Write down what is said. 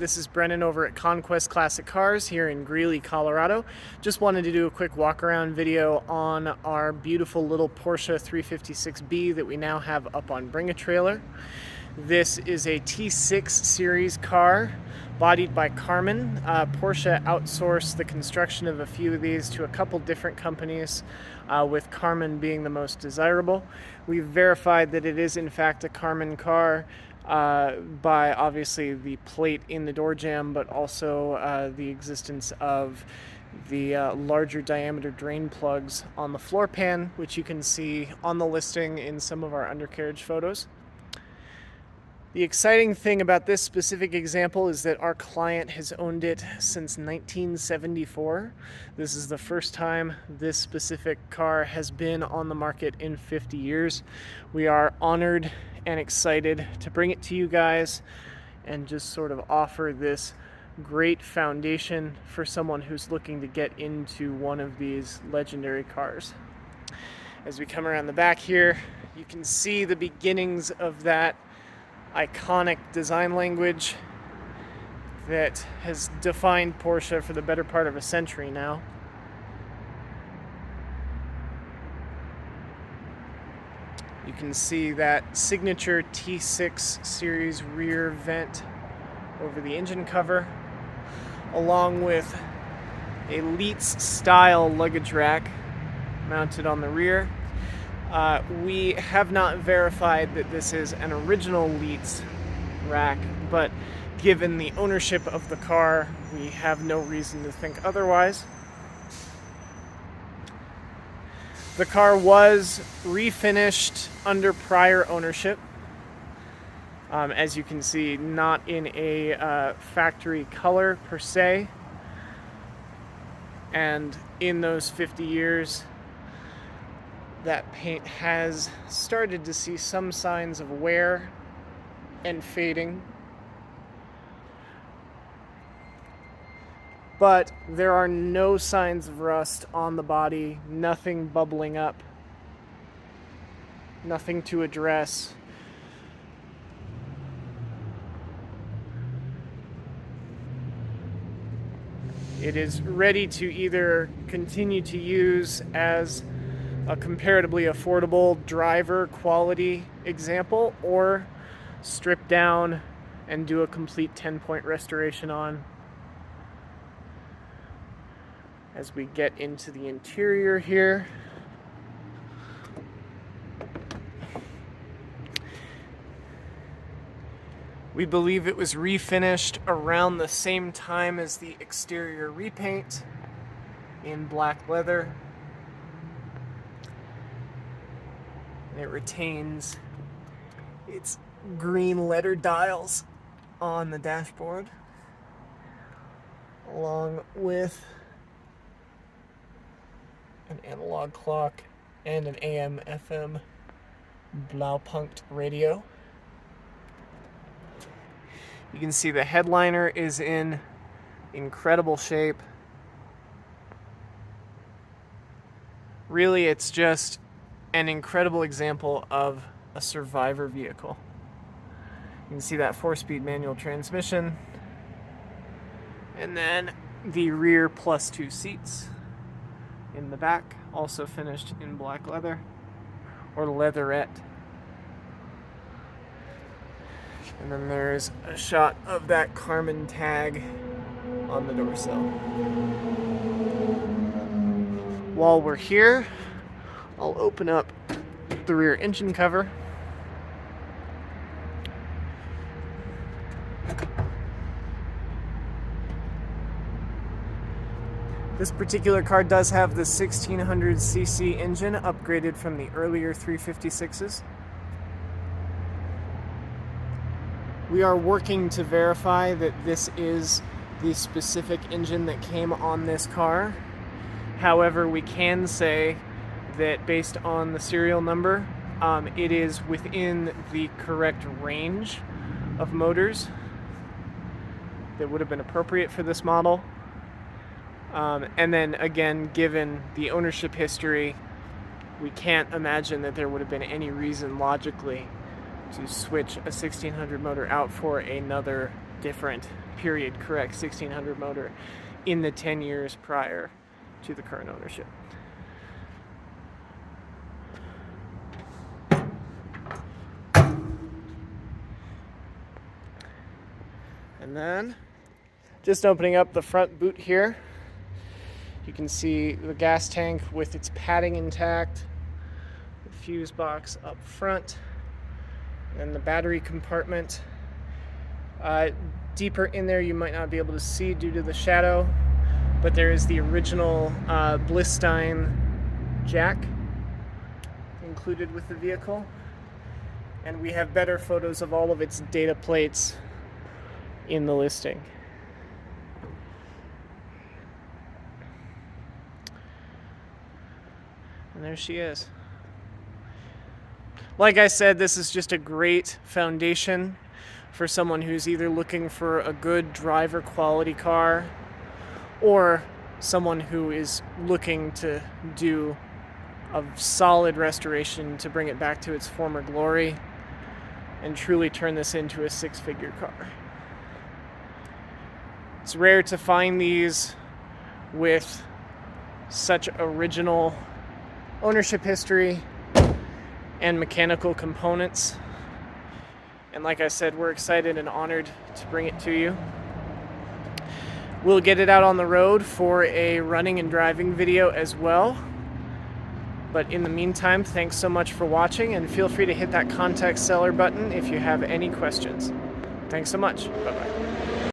This is Brennan over at Conquest Classic Cars here in Greeley, Colorado. Just wanted to do a quick walk around video on our beautiful little Porsche 356B that we now have up on Bring a Trailer. This is a T6 series car bodied by Karmann. Porsche outsourced the construction of a few of these to a couple different companies, with Karmann being the most desirable. We've verified that it is in fact a Karmann car by obviously the plate in the door jamb, but also the existence of the larger diameter drain plugs on the floor pan, which you can see on the listing in some of our undercarriage photos. The exciting thing about this specific example is that our client has owned it since 1974. This is the first time this specific car has been on the market in 50 years. We are honored and excited to bring it to you guys and just sort of offer this great foundation for someone who's looking to get into one of these legendary cars. As we come around the back here, you can see the beginnings of that iconic design language that has defined Porsche for the better part of a century now. You can see that signature T6 series rear vent over the engine cover, along with a Leitz style luggage rack mounted on the rear. We have not verified that this is an original Leitz rack, but given the ownership of the car, we have no reason to think otherwise. The car was refinished under prior ownership. As you can see, not in a factory color per se. And in those 50 years, that paint has started to see some signs of wear and fading. But there are no signs of rust on the body, nothing bubbling up, nothing to address. It is ready to either continue to use as a comparatively affordable driver quality example, or strip down and do a complete 10-point restoration on. As we get into the interior here, we believe it was refinished around the same time as the exterior repaint in black leather. It retains its green letter dials on the dashboard, along with an analog clock and an AM/FM Blaupunkt radio. You can see the headliner is in incredible shape. Really, it's just an incredible example of a survivor vehicle. You can see that 4-speed manual transmission, and then the rear +2 seats in the back, also finished in black leather or leatherette. And then there's a shot of that Karmann tag on the door sill. While we're here, I'll open up the rear engine cover. This particular car does have the 1600cc engine upgraded from the earlier 356s. We are working to verify that this is the specific engine that came on this car. However, we can say that based on the serial number, it is within the correct range of motors that would have been appropriate for this model. And then again, given the ownership history, we can't imagine that there would have been any reason logically to switch a 1600 motor out for another different period correct 1600 motor in the 10 years prior to the current ownership. And then just opening up the front boot here, you can see the gas tank with its padding intact, the fuse box up front, and the battery compartment. Deeper in there you might not be able to see due to the shadow, but there is the original Blistein jack included with the vehicle, and we have better photos of all of its data plates in the listing. And there she is. Like I said, this is just a great foundation for someone who's either looking for a good driver quality car or someone who is looking to do a solid restoration to bring it back to its former glory and truly turn this into a six-figure car. It's rare to find these with such original ownership history and mechanical components. And like I said, we're excited and honored to bring it to you. We'll get it out on the road for a running and driving video as well. But in the meantime, thanks so much for watching, and feel free to hit that contact seller button if you have any questions. Thanks so much. Bye-bye.